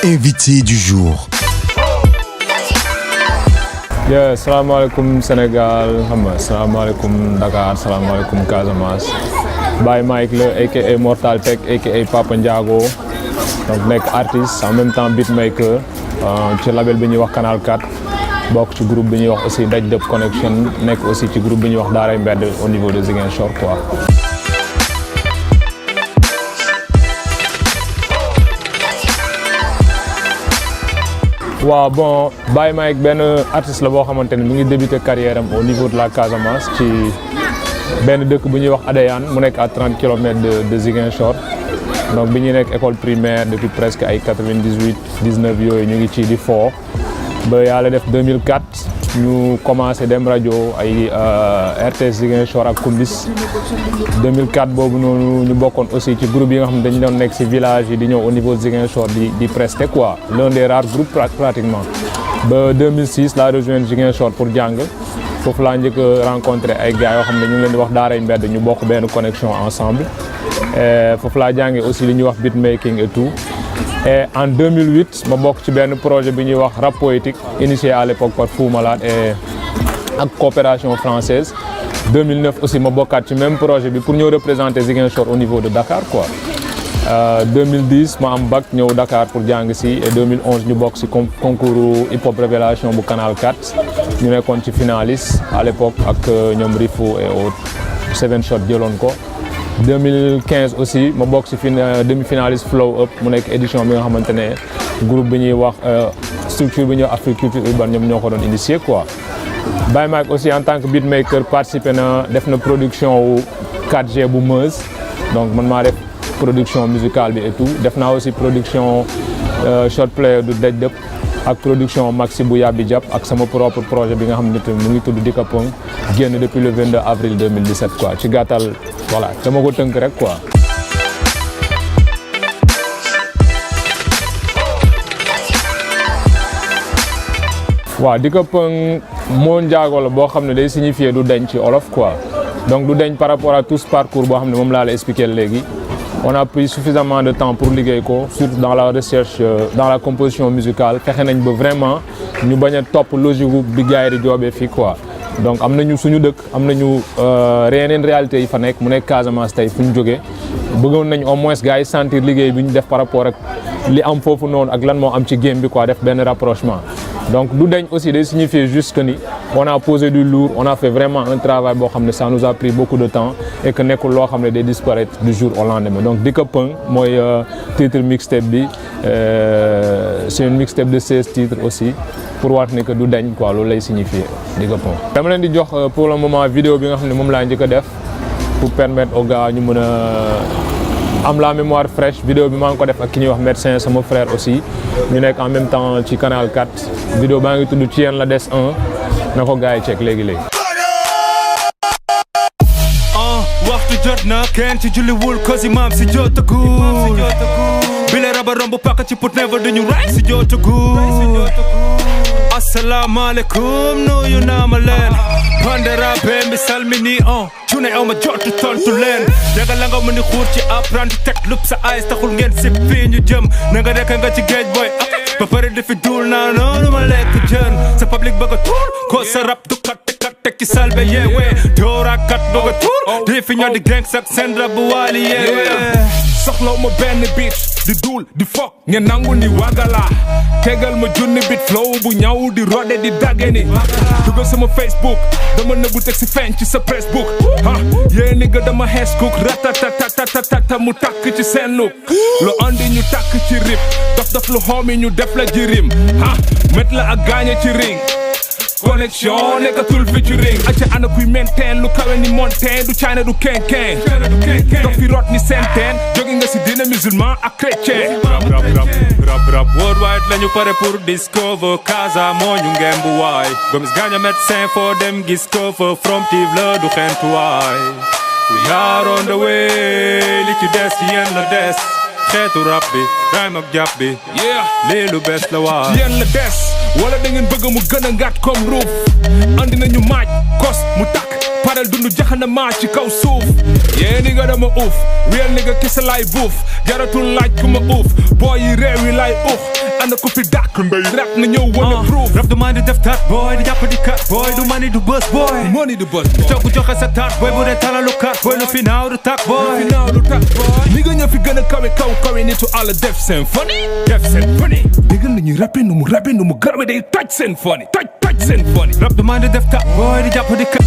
invité du jour. Salaamaaleykum Sénégal xam nga salaamaaleykum Dakar salaamaaleykum Casamance Baye Mike la aka Mortal Tech aka Papa Ndiago donc nekk artiste en même temps beatmaker ci label bi ñuy wax Canal 4 bokk ci groupe bi ñuy wax aussi Daj Dëpp Connection nekk aussi ci groupe bi ñuy wax Daaray Mbedd au niveau de Ziguinchor quoi. waaw bon Baye Mike benn artiste la boo xamante ne mu ngi débuté carrière am au niveau de la Casamance ci benn dëkk bu ñuy wax Adéane mu nekk à 30 kilomètres de Ziguinchor donc bi ñuy nekk école primaire depuis presque ay 98 19 yooyu ñu ngi ci di foo ba yàlla def 2004 ñu commencé dem rajo ay RTS Ziguinchor ak Koumbis 2004 boobu noonu ñu bokkoon aussi ci groupe yi nga xam ne dañu doon nekk ci village yi di ñëw au niveau de Ziguinchor di prester quoi l'un des rares groupes pratiquement ba 2006 laa rejoindre Ziguinchor pour jàng foofu laa njëkk a rencontré ay gars yoo xam ne ñu ngi leen di wax Daaray Mbedd ñu bokk benn connexion ensemble foofu laa jàngee aussi li ñuy wax beatmaking et tout. Et en 2008 ma bokk ci benn projet bi ñuy wax rap poétique initié à l'époque par Fou Malade et ak coopération française 2009 aussi ma bokkaat ci même projet bi pour ñëw représenter Ziguinchor au niveau de Dakar quoi 2010 ma am bac ñëw Dakar pour jàng si et 2011 ñu bokk ci concours hip hop révélation bu Canal 4 ñu nekkoon ci finaliste à l'époque ak ñoom Rifou et autres Seven Shot jëloon ko 2015 aussi ma bokk ci demi-finaliste Flow Up mu nekk édition bi nga xamante ne groupe bi ñuy wax structure bi ñuy wax Africulture Urbaine ñoom ñoo ko doon initier quoi. Baye Mike aussi en tant que beatmaker participé na def na production wu 4G bu Meuse donc man maa def production musicale bi et tout def naa aussi production short play du Daj Dëpp ak production maxi bu Yabi Diap ak sama propre projet bi nga xam ne mu ngi tudd Dika Pong génn depuis le 22 avril 2017 quoi ci gàttal voilà dama ko tënk rek quoi. waaw Dika Pong moo njaago la boo xam ne day signifier du deñ ci olof quoi donc du deñ par rapport à tout ce parcours boo xam ne moom laa la expliquer léegi. On a pris suffisamment de temps pour liggéey ko surtout dans la recherche dans la composition musicale fexe nañ ba vraiment ñu bañ a topp logique bi gars yi di joobee fii quoi donc am nañu suñu dëkk am nañu yeneen réalité yi fa nekk mu nekk Casamance tey fu ñu jógee bëggoon nañ au moins gars yi sentir liggéey bi ñu def par rapport ak li am foofu noonu ak lan moo am ci game bi quoi def benn rapprochement donc du deñ aussi day signifier juste que ni on a posé du lourd on a fait vraiment un travail boo xam ne ça nous a pris beaucoup de temps et que nekkul loo xam ne day disparaître du jour au lendemain donc Dika Pong mooy titre mixtape bi c'est une mixtape de 16 titres aussi pour waat ne que du deñ quoi loolu lay signifier Dika Pong. dama leen di jox pour le moment vidéo bi nga xam ne moom laa njëkk a def pour permettre aux gars ñu mën a am la mémoire fraîche vidéo bi maa ngi ko def ak ki ñuy wax médecin sama frère aussi ñu nekk en même temps ci Canal 4 vidéo baa ngi tudd ci yéen la des 1 na ko gars yi check léegi-léegi. waxtu jot na kenn ci julliwul ko si maam si jotagul bile raba romb pàkk ci put never duñu ray si jotagul asalaamaaleykum nuyu naa ma leen bandiraɓe mi salmini on cune o ma jottu tontu leen daga la nga mën a xuur ci apprenti teg lup sa ayis taxul ngeen si fii ñu jëm na nga dekk nga ci géej boy ba pare di fi duul naa noonu ma lekk jën sa public bëgg a tuur ko sa rap du kat tek ci salbe yeewee doorakat bëgg a tuur di fi ñoo di gang sak seen rab bu waali yeewee soxlaw ma benn beat di duul di fok ngeen nangu ni wagala tegal ma junni bit flow bu ñaw di rode di dagge ni dugal sama Facebook dama nëbbu teg si feeñ ci sa Facebook yéen ni nga dama xees cook ratatatatata mu takk ci seen look lu andi ñu takk ci rip dof lu xoomi ñu def la jirim met la ak gaañe ci ring connexion nekkatul featuring acca ana kuy maintain lu kawe ni montagne du China du kenken dox fi rot ni senten jóge nga si dina musulman ak chrétien rap worldwide lañu pare pour discover Casa moo ñu ngembu waay gomis gaaña médecin foo dem gis ko fa from tiv la du xentu waay we are on the way li ci des ci yéen la des xeetu rap bi rhyme ak jàpp bi lii lu bees la waay ci yéen la des wala da ngeen bëgg mu gën a ngat comme ruuf andi nañu maaj kos mu takk parel dundu jaxana maa ci kaw suuf yee ni nga dama uuf réel ni nga kisa laay buuf jaratul laaj ku ma uuf booy yi réew yi laay ux ana ko fi dàq ndey rap na ñëw wane proof rap du mani def tat boy di jàpp di kat boy du mani du buzz boy money du buzz boy toog joxe sa tat boy bu dee talalu kat boy lu fi naaw du tak boy ni nga ñëw fi gën a kawe nitu àll def symphony déggal nañuy rappé nu mu garawe day toj symphony toj symphony rap du mani def tat boy di jàpp di kat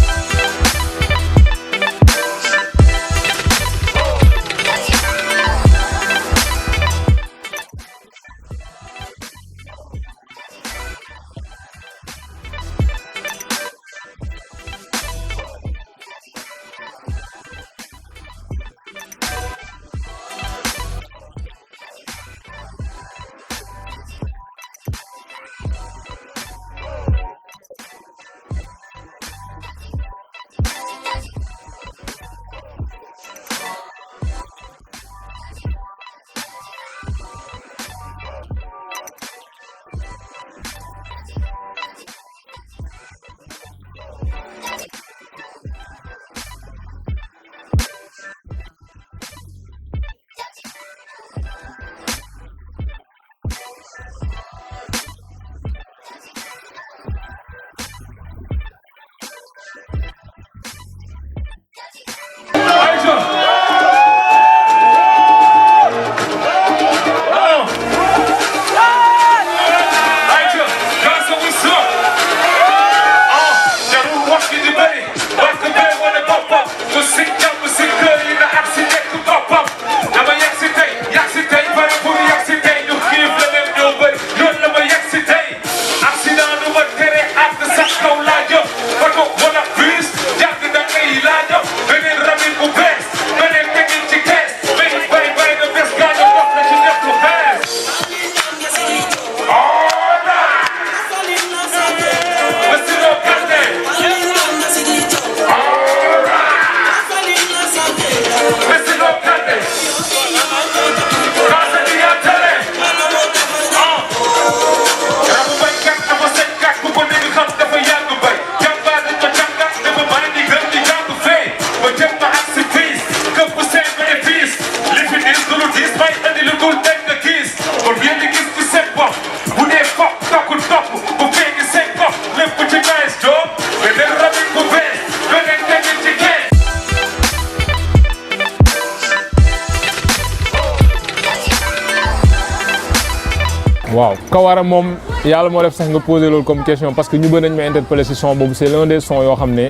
waaw Kawara moom yàlla moo def sax nga posé loolu comme question parce que ñu bëri nañ ma interpellé ci son boobu c'est l'un des sons yoo xam ne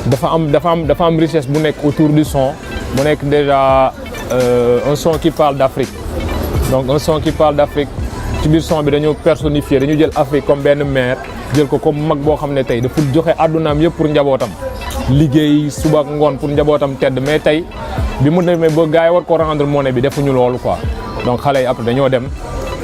dafa am richesse bu nekk autour du son mu nekk déjà un son qui parle d'Afrique donc un son qui parle d'Afrique ci biir son bi dañoo personnifier dañu jël Afrique comme benn mère jël ko comme mag boo xam ne tey dafa joxe àddunaam yëpp pour njabootam liggéey suba ak ngoon pour njabootam tedd mais tey bi mu demee ba gars yi war ko rendre monnaie bi defuñu loolu quoi donc xale yi après dañoo dem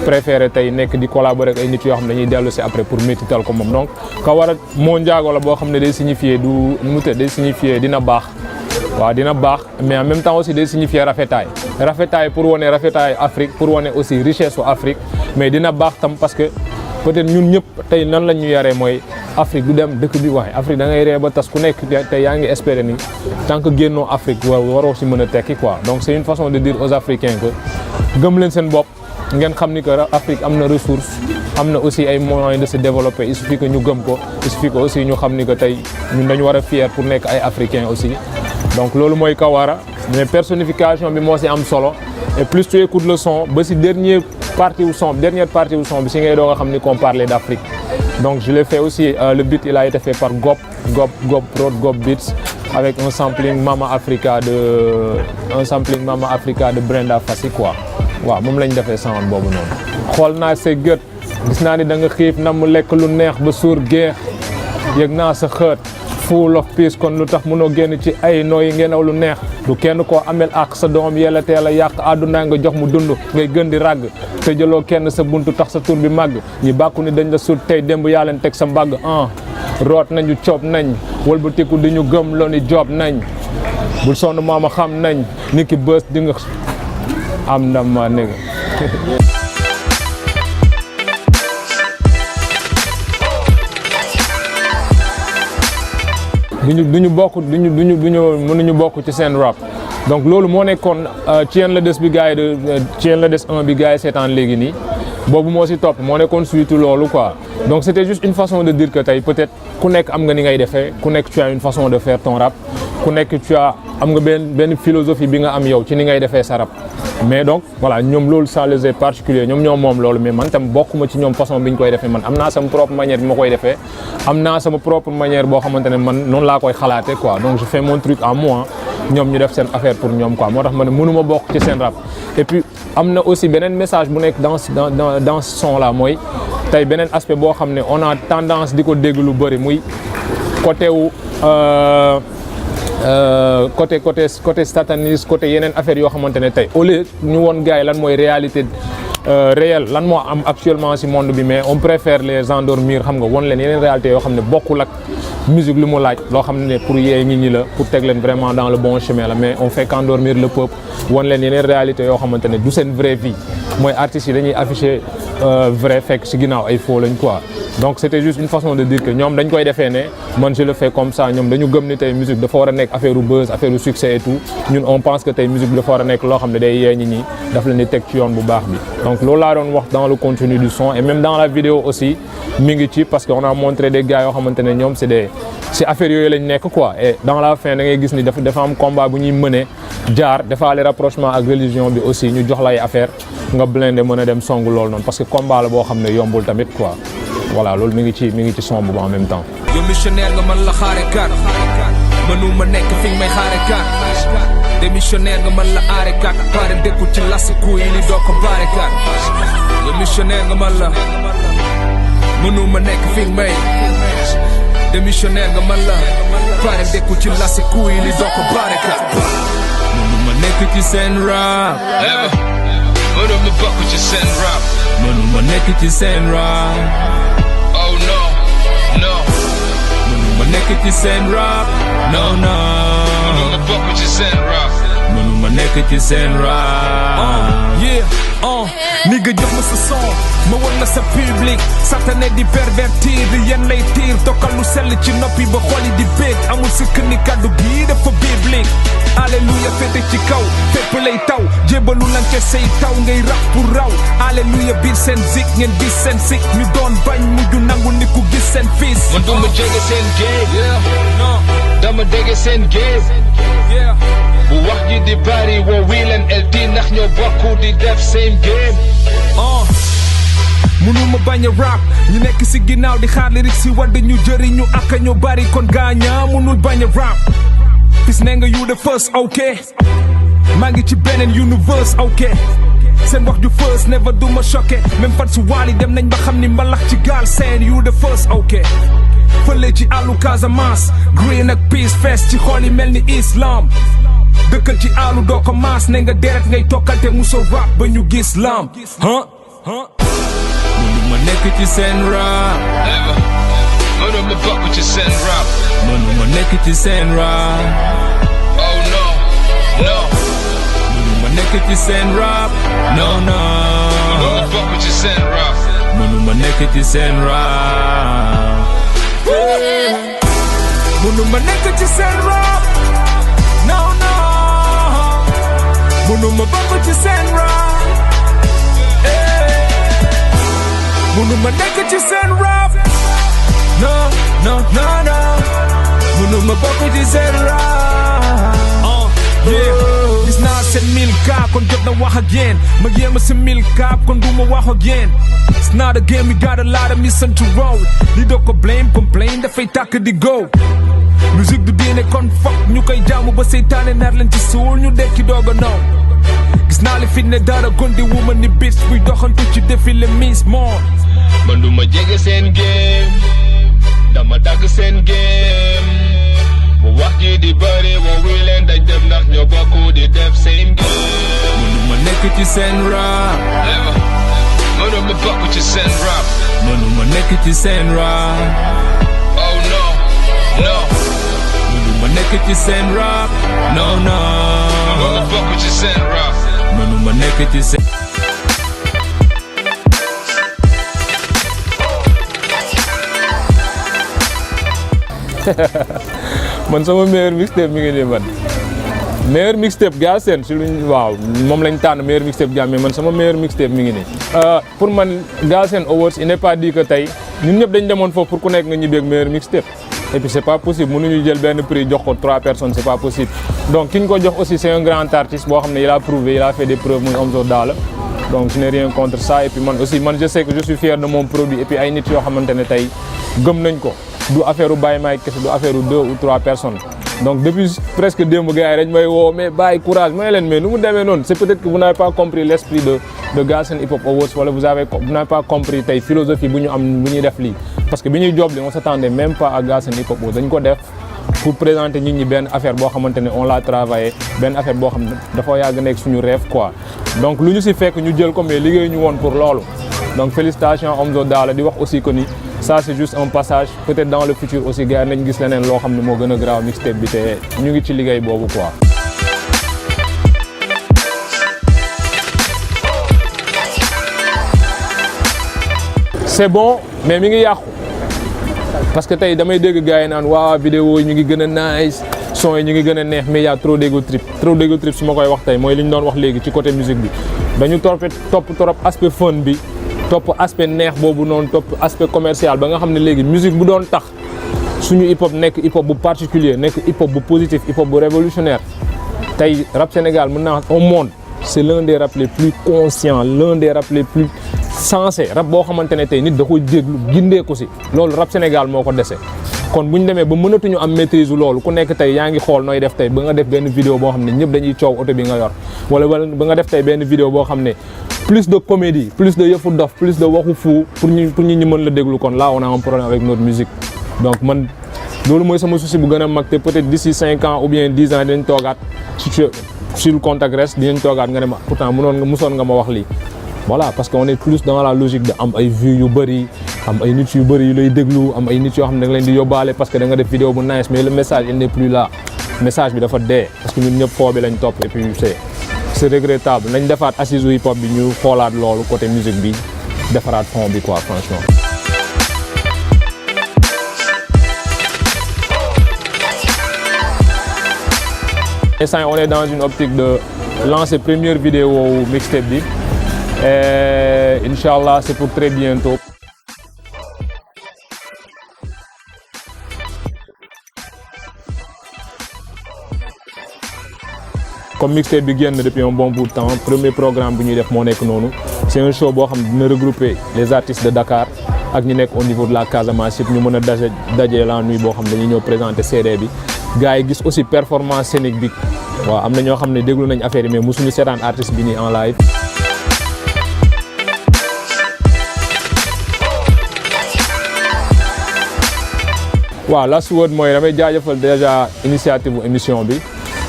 préféré tey nekk di collaborer ak ay nit yoo xam ne dañuy dellu si après pour métital ko moom donc Kawara moo njaago la boo xam ne day signifier du nu mu tëdd day signifier dina baax waaw dina baax mais en même temps aussi day signifier rafetaay pour wane rafetaay Afrique pour wane aussi richesse su Afrique mais dina baax tam parce que peut-être ñun ñëpp tey nan la ñu yaree mooy Afrique du dem dëkk bi waaye Afrique da ngay ree ba tas ku nekk tey yaa ngi espérer ni tant que génnoo Afrique waroo si mën a tekki quoi donc c'est une façon de dire aux Africains que gëm leen seen bopp ngeen xam ni que Afrique am na ressource am na aussi ay moyens de se développer il suffit que ñu gëm ko il suffit que aussi ñu xam ni que tey ñun dañu war a fier pour nekk ay Africains aussi donc loolu mooy Kawara mais personnification bi moo si am solo et plus tu écoutes le son ba si dernière partie wu son bi si ngay doo nga xam ni qu'on parlait d'Afrique donc je l'ai fait aussi le beat il a été fait par Gob Prod Beats avec un sampling Mama Africa de Brenda Fassi quoi waaw moom lañ defee sound boobu noonu xool naa say gët gis naa ni da nga xiif na mu lekk lu neex ba suur geex yëg naa sa xët full of peace kon lu tax mënoo génn ci ay nooyi ngeenaw lu neex du kenn koo amel ak sa doom yella teel a yàq àdduna nga jox mu dund ngay gën di ràgg te jëloo kenn sa buntu tax sa tur bi màgg ñi bàkku ni dañ la sut tey démb yaa leen teg sa mbagg root nañu coob nañ wëlbatiku di ñu gëm loo ni job nañ bul sonn maama xam nañ ni ki bës di nga am na ma néga duñu mënuñu bokk ci seen rap donc loolu moo nekkoon ci yéen la des bi gars yi de ci yéen la des 1 bi gars yi seetaan léegi nii boobu moo si topp moo nekkoon suite loolu quoi donc c'était juste une façon de dire que tey peut-être ku nekk am nga ni ngay defee ku nekk tu as une façon de faire ton rap ku nekk tu as am nga benn philosophie bi nga am yow ci ni ngay defee sa rap mais donc voilà ñoom loolu ça les est particulier ñoom moom loolu mais man tam bokkuma ci ñoom façon bi ñu koy defee man am naa sama propre manière bi ma koy defee am naa sama propre manière boo xamante ne man noonu laa koy xalaatee quoi donc je fais mon truc à moi ñoom ñu def seen affaire pour ñoom quoi moo tax ma ne mënuma bokk ci seen rap et puis am na aussi beneen message bu nekk dans ce son là mooy tey beneen aspect boo xam ne on a tendance di ko dégg lu bëri muy côté wu côté satanisme côté yeneen affaire yoo xamante ne tey au lieu ñu woon gars yi lan mooy réalité réelle lan moo am actuellement ci monde bi mais on préfère les endormir xam nga won leen yeneen réalité yoo xam ne bokkul ak musique lu mu laaj loo xam ne pour yee nit ñi la pour teg leen vraiment dans le bon chemin la mais on fait qu'endormir le peuple won leen yeneen réalité yoo xamante ne du seen vraie vie mooy artistes yi dañuy afficher vrai fekk ci ginnaaw ay faux lañ quoi donc c'était juste une façon de dire que ñoom dañ koy defee ne man je le fais comme ça ñoom dañu gëm ni tey musique dafa war a nekk affaire u buzz affaire u succès et tout ñun on pense que tey musique bi dafa war a nekk loo xam ne day yee nit ñi daf leen di teg ci yoon bu baax bi donc loolu laa doon wax dans le contenu du son et même dans la vidéo aussi mi ngi ci parce que on a montré des gars yoo xamante ne ñoom c'est affaire yooyu lañ nekk quoi et dans la fin da ngay gis ni dafa am combat bu ñuy mëne jaar defaale rapprochement ak religion bi aussi ñu jox lay affaire nga blindé mën a dem song loolu noonu parce que combat la boo xam ne yombul tamit quoi voilà loolu mi ngi ci son bu en même temps. yow missionnaire nga mën la xaare kat mënuma nekk fi may xaare kat démissionnaire nga mën la aare kat pare dëkku ci lasiku yi li doo ko baare kat yow missionnaire nga mën la mënuma nekk fi may démissionnaire nga mën la pare dëkku ci lasiku yi li doo ko baare kat mënuma nekk ci seen rap mënuma bokk ci seen rap mënuma nekk ci seen rap oh no no mënuma nekk ci seen rap no no mënuma bokk ci seen rap mënuma nekk ci seen rap ni nga jox ma sa son ma won la sa public satane di pervertir di yenn lay tiir tokkal lu sell ci noppi ba xoli di bég amul sikk ni kaddu gi dafa biblique alléluia féete ci kaw fépp lay taw jébalu lan ca say taw ngay rap pour raw alléluia biir seen zik ngeen gis seen sik ñu doon bañ mujj nangu ni ku gis seen fiis man duma jege seen géej dama dege seen géej bu wax ji di bari woo wii leen LD ndax ñoo bokku di def same game mënuma bañ a rap ñu nekk ci ginnaaw di xaar lyrics ci wadd ñu jëriñu ak ñu bari kon gaaña mënul bañ a rap pis ne nga you the first ok maa ngi ci beneen universe ok seen wax ju first never du ma choqué même fan su waali dem nañ ba xam ni mbalax ci gaal seen you the first ok fële ci àllu Casamance green ak peace fest ci xool yi mel ni islam dëkkal ci àllu doo ko maas ne nga deret ngay tokkal te muso rap ba ñu gis lam mënuma nekk ci seen rap mënuma bokk ci seen rap mënuma nekk ci seen rap oh no no mënuma nekk ci seen rap no no mënuma bokk ci seen rap mënuma nekk ci seen rap mënuma nekk ci seen rap no no mënuma bokk ci seen rap mënuma nekk ci seen rap no no no no mënuma bokk ci seen rap gis naa seen 1000K kon jot na wax ak yéen ma yéema si 1000K kon du ma wax ak yéen it's not a game we got a lot of mission to roll li doo ko blame complain dafay tàkk di go musique du diine kon fokk ñu koy jaamu ba seytaane nar leen ci suul ñu dekki dooga naw gis naa li fi ne dara gondi wuma ni bis buy doxantu ci défilé Miss Monde man du ma jege seen game dama dagg seen game bu wax ji di bëri woo wi leen dañ dem ndax ñoo bokku di def same game mënu ma nekk ci seen rap mënu ma bokk ci seen rap mënu ma nekk ci seen rap oh no no mënu ma nekk ci seen rap no no mënu ma bokk ci seen rap mënu ma nekk ci seen man sama meilleur mixtape mi ngi nii man meilleur mixtape Galsen si luñ waaw moom lañ tànn meilleur mixtape Galsen mais man sama meilleur mixtape mi ngi nii. pour man Galsen Awards il n'est pas dit que tey ñun ñëpp dañ demoon foofu pour ku nekk nga ñibbeeg meilleur mixtape et puis c'est pas possible mënuñu jël benn prix jox ko 3 personnes c'est pas possible donc ki ñu ko jox aussi c'est un grand artiste boo xam ne il a prouvé il a fait des preuves muy Omzo Dollar donc je n'ai rien contre ça et puis man aussi man je sais que je suis fier de mon produit et puis ay nit yoo xamante ne tey gëm nañ ko du affaire u Baye Mike kese du affaire u 2 ou 3 personnes donc depuis presque démb gars yi dañ may woo mais Baye courage may leen mais nu mu demee noonu c'est peut-être que vous n'avez pas compris l'esprit de Galsen Hip Hop Awards wala vous n'avez pas compris tey philosophie bu ñu am bu ñuy def lii parce que bi ñuy job li on s'attendait même pas à Galsen Hip Hop Awards dañ ko def pour présenter nit ñi benn affaire boo xamante ne on l'a travaillé benn affaire boo xam ne dafa yàgg nekk suñu rêve quoi donc lu ñu si fekk ñu jël ko mais liggéey ñu woon pour loolu donc félicitations Omzo Dollar di wax aussi que ni ça c'est juste un passage peut-être dans le futur aussi gars yi nañ gis leneen loo xam ne moo gën a graaw mixtape bi te ñu ngi ci liggéey boobu quoi. c'est bon mais mi ngi yàqu parce que tey damay dégg gars yi naan waa vidéo yi ñu ngi gën a nice son yi ñu ngi gën a neex mais y a trop d'ego trip su ma koy wax tey mooy li ñu doon wax léegi ci côté musique bi dañu topp trop aspect fun bi topp aspect neex boobu noonu topp aspect commercial ba nga xam ne léegi musique bu doon tax suñu hip hop nekk hip hop bu particulier nekk hip hop bu positif hip hop bu révolutionnaire tey rap Sénégal mën naa au monde c'est l'un des rap les plus conscients l'un des rap les plus sensés rap boo xamante ne tey nit da koy déglu gindee ko si loolu rap Sénégal moo ko dese kon bu ñu demee ba mënatuñu am maîtrise loolu ku nekk tey yaa ngi xool nooy def tey ba nga def benn vidéo boo xam ne ñëpp dañuy coow oto bi nga yor wala ba nga def tey benn vidéo boo xam ne plus de comédie plus de yëfu dof plus de waxu fou pour ñi mën la déglu kon là on a un problème avec notre musique donc man loolu mooy sama souci bu gën a mag te peut-être d'ici 5 ans ou bien 10 ans dinañ toogaat sur le contact reste dinañ toogaat nga ne ma pourtant musoon nga ma wax lii voilà parce que on est plus dans la logique de am ay vues yu bëri am ay nit yu bëri yu lay déglu am ay nit yoo xam ne da nga leen di yóbbaale parce que da nga def vidéo bu nice mais le message il n'est plus là message bi dafa dee parce que ñun ñëpp foo bi lañ topp et puis c'est regrettable nañ defaat assise hip hop bi ñu xoolaat loolu côté musique bi defaraat fond bi quoi franchement. Instant on est dans une optique de lancer première vidéo mixtape bi et Inch'Allah c'est pour très bientôt. Comme mixtape bi génn depuis un bon bout de temps premier programme bu ñuy def moo nekk noonu c'est un show boo xam ne dina regrouper les artistes de Dakar ak ñi nekk au niveau de la Casamance yëpp ñu mën a daje la nuit boo xam ne dañuy ñëw présenter CD bi gars yi gis aussi performance scénique bi waaw am na ñoo xam ne déglu nañ affaire yi mais mosuñu seetaan artiste bi nii en live. waaw last word mooy damay jaajëfal déjà initiative bu émission bi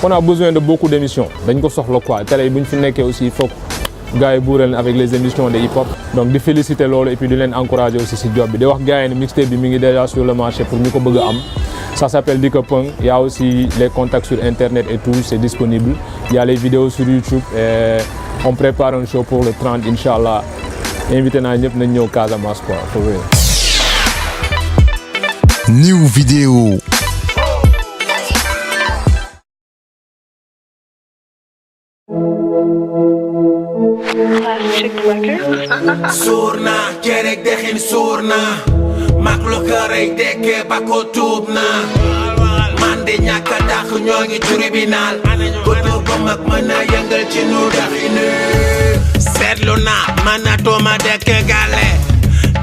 on a besoin de beaucoup d'émissions dañ ko soxla quoi télé yi bu ñu fi nekkee aussi il faut que gars yi buureel avec les émissions de hip hop donc di féliciter loolu et puis di leen encourager aussi si job bi di wax gars yi ne mixtape bi mi ngi déjà sur le marché pour ñu ko bëgg a am ça s'appelle Dika Punk il y a aussi les contacts sur internet et tout c'est disponible il y a les vidéos sur YouTube et on prépare un show pour le 30 Inch'Allah invité naa ñëpp nañ ñëw Casamance quoi for real. New vidéo. Suur naa kerek dexin suur naa mag lu xërëy dekkee ba ko tuub naa man de ñàkk a dàq ñoo ngi tribunal bëtu ba mag mën a yëngal ci nu daxinu seetlu naa man a tooma dekk gale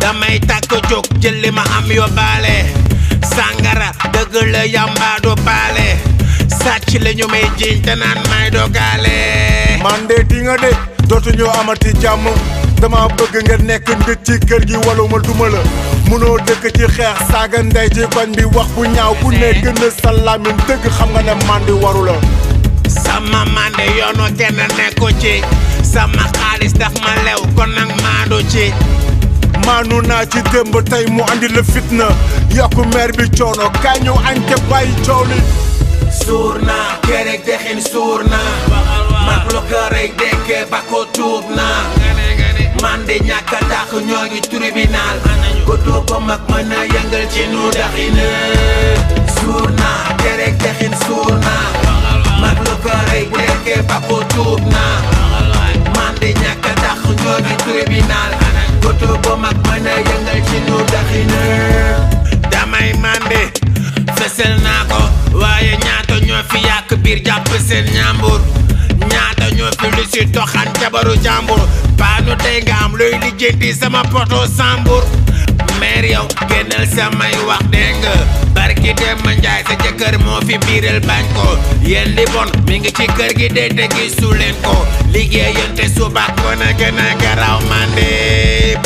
damay takk jóg jël li ma am yóbbaale sangara dëgg la yamba du baale sàcc la ñu may jiiñ te naan may dogaale man de di nga de dootuñu amati jàmm dama bëgg nga nekk nit ci kër gi wala ma duma la munoo dëkk ci xeex saaga ndey ci koñ bi wax bu ñaaw ku ne gën a sa làmmiñ dëgg xam nga ne mandi waru la sama mande yoonu kenn nekku ci sama xaalis daf ma lew kon nag maandu ci maanu naa ci démb tey mu andi la fitna yokku meer bi coono kaay ñu añ te bàyyi coow li suur naa kerek dexin suur naa mag lu xërëy dekkee ba ko tuub naa man de ñàkk a dàq ñoo ngi tribunal ko tuub ba mag mën a yëngal ci nu daxina suur naa kerek dexin suur naa mag lu ko rey dekkee ba ko tuub naa man de ñàkk a dàq ñoo ngi tribunal goto bo mag mën a yëngal ci nu daxina damay mande fesel naa ko waaye ñaata ñoo fi yàq biir jàpp seen ñaambur ñaata ñoo fi lu si doxaan jabaru jàmbur paanu tey nga am luy lijjanti sama poto sambur meer yow génnal samay wax dégg nga barki dem ma njaay sa jëkkër moo fi biiral bañ ko yéen li bon mi ngi ci kër gi dee te gisu leen ko liggéeyante suba ko na gën a garaaw mande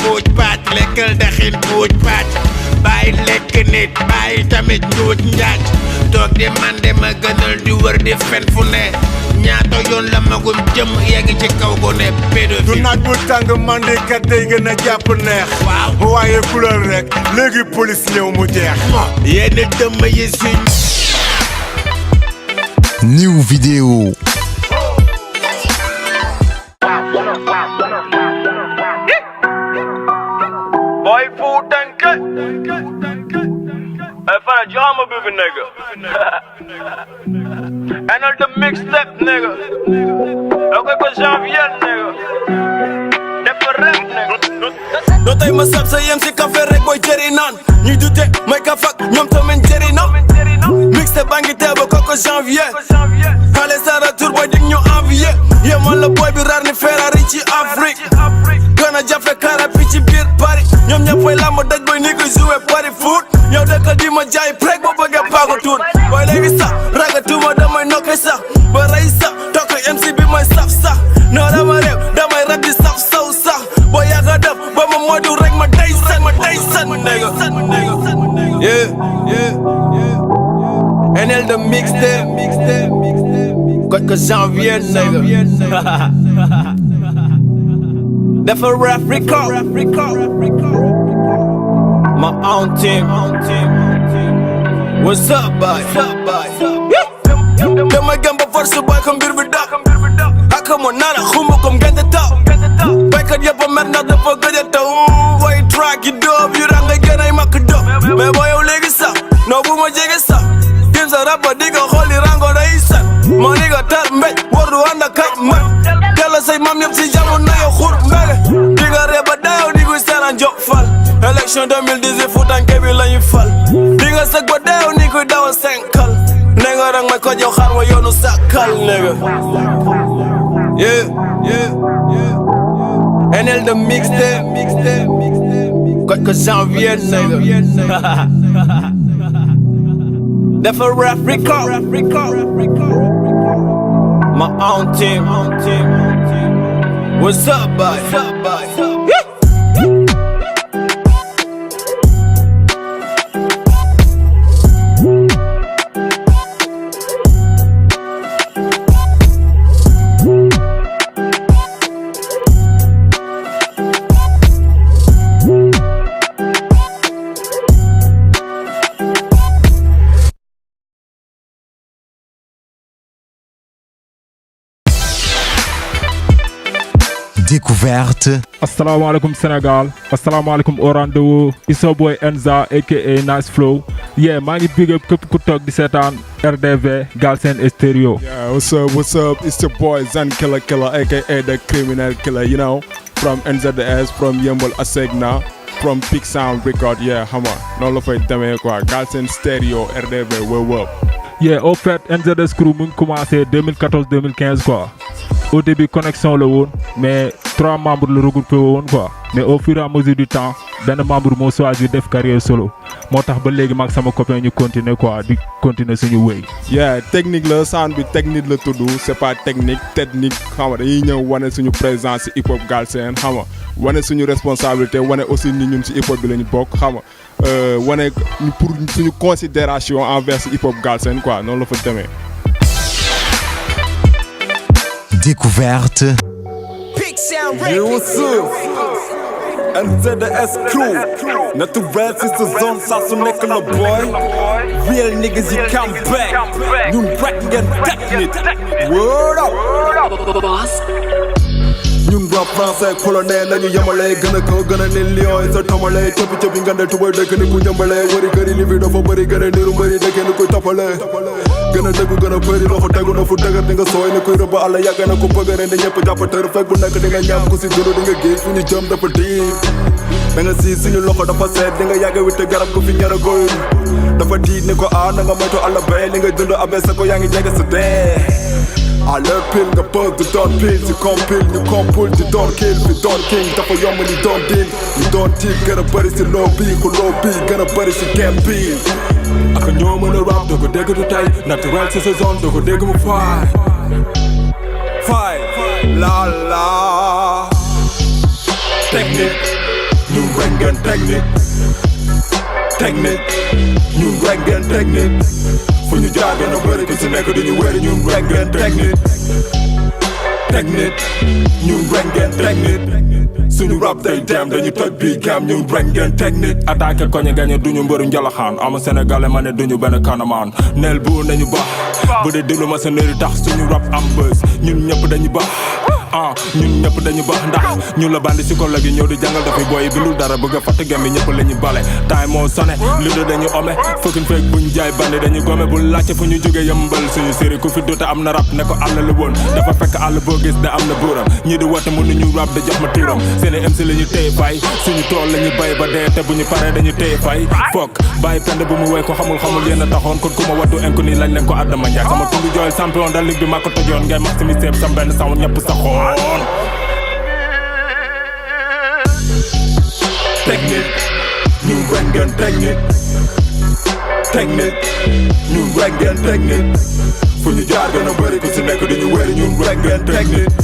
puuj pàcc lekkal daxin puuj pàcc bàyyi lekk nit bàyyi tamit njuuj njaaj toog di mande ma gënal di wër di fen fu ne ñaata yoon la magum jëm yegg ci kaw go ne pédophile du naaj bu tàng mande kat day gën a jàpp neex waaw waaye couleur rek léegi police ñëw mu jeex yenn dëmm yi suñ New vidéo. Boy food tanke. Hey, fana drama baby nigga. And all the mixtape nigga. Okay, ko janvier nigga. Different nigga. No tay ma sab sa yem si café rek boy jëri naan ñuy dute may ka fak ñoom tamit jëri na mixtape baa ngi teeba koko janvier xale sa retour boy dig ñu envier yemal la boy bi rar ni Ferrari ci Afrique gën a jafe karapi ci biir Paris ñoom ñëppay lamb daj boy ni koy jouer Paris foot yow dëkk di ma jaay prek boo bëggee paago tuut boy léegi sax ragatuma damay nokke sax ba rey sax tokk MC bi may saf sax no dama réew damay rab di saf saw sax boy yàgga def ba ma moytu rek ma day san nigga yeah NL the mixtape Koko janvier nigga Dafa rap record my own team what's up boy damay gamba force boy ko mbir bi dak akamo nana xumu ko ngente taw baykat yëpp a mer ndax dafa gëj a taw way track yi doob yu rang ngay gën ay makk doob mais boo yow léegi sax noo bu ma jege sax tim sa rappa di nga xooli rango day sax moo ni nga tar mbéj war du ànd ak ay mag tella say mam yëpp si jamono yo xur mbege di nga reba dayow di guy seelaan jox fal élection 2018 futanke bi lañuy fal di nga sëg ba dayow ni kuy dawa senkal ne nga rang may ko jox xar wa yoonu sàkkal nega yeah NL the mixtape Koko janvier nigga Dafa rap record my own team what's up boy Découverte. Assalamu alaikum Sénégal, assalamu alaikum au rendez-vous. It's your boy Enza aka Nice Flow. Yeah, maa ngi big up képp ku toog di seetaan RDV Galsen Stereo. Yeah, what's up? It's your boy Zan Killer aka the criminal killer, you know, from NZS, from Yembol Asegna, from Big Sound Record. Yeah, xam nga noonu la fay demee quoi. Galsen Stereo RDV wow. Yeah, au fait NZS crew mu ngi commencé 2014-2015 quoi. Au début connexion la woon mais 3 membres la regroupé woon quoi mais au fur et à mesure du temps benn membre moo choisi def carrière solo moo tax ba léegi maag sama copain ñu continuer quoi di continuer suñu wéy. Yeah, technique la sound bi technique la tudd c'est pas technique xam nga dañuy ñëw wane suñu présence ci hip hop Galsen xam nga wane suñu responsabilité wane aussi ni ñun ci hip hop bi lañu bokk xam nga wane pour suñu considération envers hip hop Galsen quoi noonu la fa demee. Découverte. Yo, what's up? NZS crew. Naturel is the zone, ça su nekk la boy. Real niggas you come back. Ñun rap ngeen technique. Word up. ñun rap français polonais lañu yemale gën a kaw gën a ne lion yi sa tomale cëppi ngande tubay dëkk ni ku ñëmbale wari këri li fi dafa bëri gën a niru mbëri dëkk ni kuy toppale gën a dëggu gën a bëri loxo tegu na fu dëgër di nga sooy ni kuy rëbb àll yàgg na ko bëgg ren di ñëpp jàpp tër fekk bu nekk di nga ñam ku si dund di nga géej fu ñu jëm dafa diib da nga si suñu loxo dafa seet di nga yàgg witte garab gu fi ñara goy dafa tiit ni ko na nga moytu àll bay li nga dund abesa ko yaa ngi jege sa dee à l'heure pile nga bëgg di doon pile si compile ñu compul di doon kill fi doon king dafa yomb ni doon deal ñu doon tiil gën a bëri si loo bii ku loo bii gën a bëri si game bii ak ñoo mën a rap doo ko dégg du tey naturel si sa zone doo ko dégg mu faay la la technique ñu rengen technique ñu rengen technique fu ñu jaar gën a bëri ku si nekk duñu wéri ñun rengen technique ñun rengen technique suñu rap day dem dañu toj bii gam ñun rengen technique attaqué koñe gañe duñu mbëru njalaxaan ama sénégalais ma ne duñu benn kanamaan neel bu nañu baax bu dee déglu ma sa nëri tax suñu rap am buzz ñun ñëpp dañu baax ñun ñëpp dañu baax ndax ñu la bandi psychologue yi ñëw di jàngal dafay booy bindul dara bëgg a fatt gem bi ñëpp la ñu bale taay moo sone li de dañu ome fëkkuñ fekk buñ jaay bandi dañu gome bu laajte fu ñu jóge yëmbal suñu série ku fi dute am na rap ne ko àll la woon dafa fekk àll boo gis ne am na buuram ñii di woote mënuñu rap da jox ma tuuram seeni MC la ñu téye fay suñu tool la ñu bay ba dee te bu ñu paree dañu téye fay fokk bàyyi pend bu mu woy ko xamul yéen a taxoon kon ku ma wattu inku nii lañ leen ko Adama Ndiaye sama tundu jooyal champion da ligue bi maa ko tojoon ngay maximiser sam benn saw ñëpp sa xool technique ñu rengen ñu rengen technique fu ñu jaar gën a bëri ku si nekk duñu wéri ñun rengen technique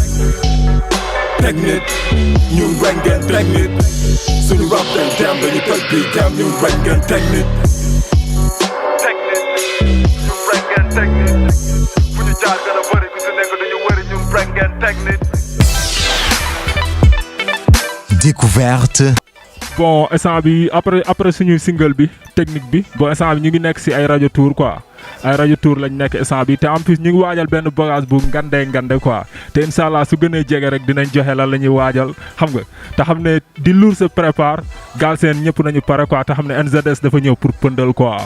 ñu rengen technique suñu rap day dem dañu toj bii gam ñu rengen technique ñu rengen technique fu ñu jaar gën a bëri ku si nekk duñu wéri ñun rengen technique Découverte. Bon instant bi après suñu single bi technique bi bon instant bi ñu ngi nekk si ay radio tour quoi ay radio tour lañ nekk instant bi te en plus ñu ngi waajal benn bagage bu ngande quoi te inshallah su gënee jege rek dinañ joxe lan la ñuy waajal xam nga te xam ne di lourd se prépare Galsen ñëpp nañu pare quoi te xam ne NZS dafa ñëw pour pëndal quoi.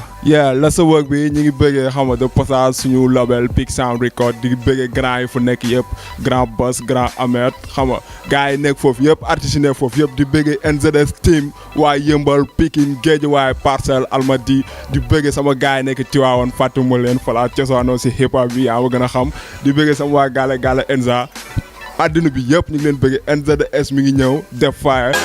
la sa work bi ñu ngi bëggee xam nga de passage suñu label Big Sound Record di bëggee grand yi fu nekk yëpp grand Boss grand Ahmed xam nga gars yi nekk foofu yëpp artistes yi nekk foofu yëpp di bëggee NZS team waaye Yëmbal Pikine Guédiawaye Parcelles Almadies di bëggee sama gars yi nekk Tivaouane fàttuma leen fala cosaanoo si hip hop bi yaa ma gën a xam di bëggee sama waa gaale Enza àdduna bi yëpp ñu ngi leen bëggee NZS mi ngi ñëw def fire